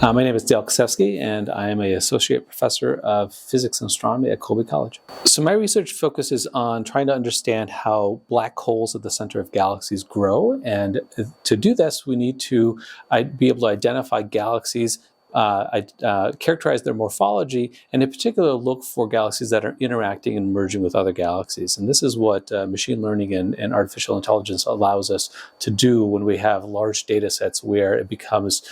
My name is Dale Kocevski, and I am an associate professor of physics and astronomy at Colby College. So my research focuses on trying to understand how black holes at the center of galaxies grow. And to do this, we need to be able to identify galaxies, characterize their morphology, and in particular look for galaxies that are interacting and merging with other galaxies. And this is what machine learning and artificial intelligence allows us to do when we have large data sets where it becomes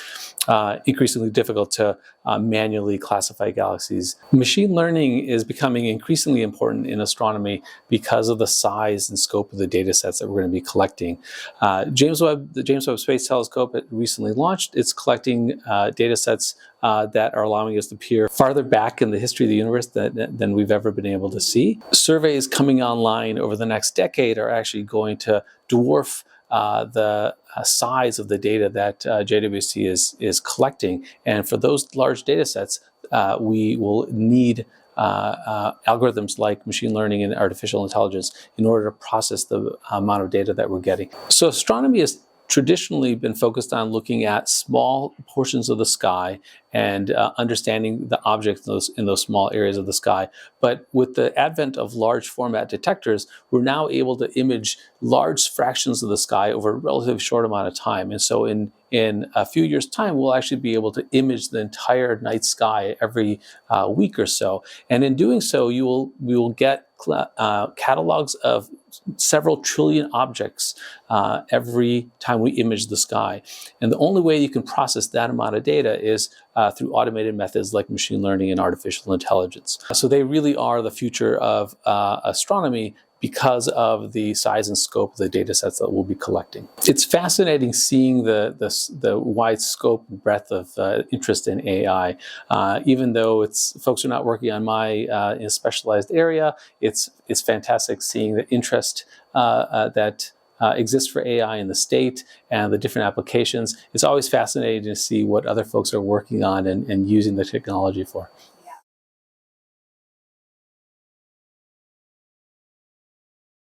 increasingly difficult to manually classify galaxies. Machine learning is becoming increasingly important in astronomy because of the size and scope of the data sets that we're going to be collecting. The James Webb Space Telescope recently launched. It's collecting data sets that are allowing us to peer farther back in the history of the universe than we've ever been able to see. Surveys coming online over the next decade are actually going to dwarf the size of the data that JWST is collecting. And for those large data sets, we will need algorithms like machine learning and artificial intelligence in order to process the amount of data that we're getting. So astronomy has traditionally been focused on looking at small portions of the sky and understanding the objects in those small areas of the sky. But with the advent of large format detectors, we're now able to image large fractions of the sky over a relatively short amount of time. And so in a few years' time, we'll actually be able to image the entire night sky every week or so. And in doing so, we will get catalogs of several trillion objects every time we image the sky. And the only way you can process that amount of data is through automated methods like machine learning and artificial intelligence. So they really are the future of astronomy because of the size and scope of the data sets that we'll be collecting. It's fascinating seeing the wide scope and breadth of interest in AI. Even though folks are not working on my in a specialized area, it's fantastic seeing the interest that exists for AI in the state and the different applications. It's always fascinating to see what other folks are working on and using the technology for.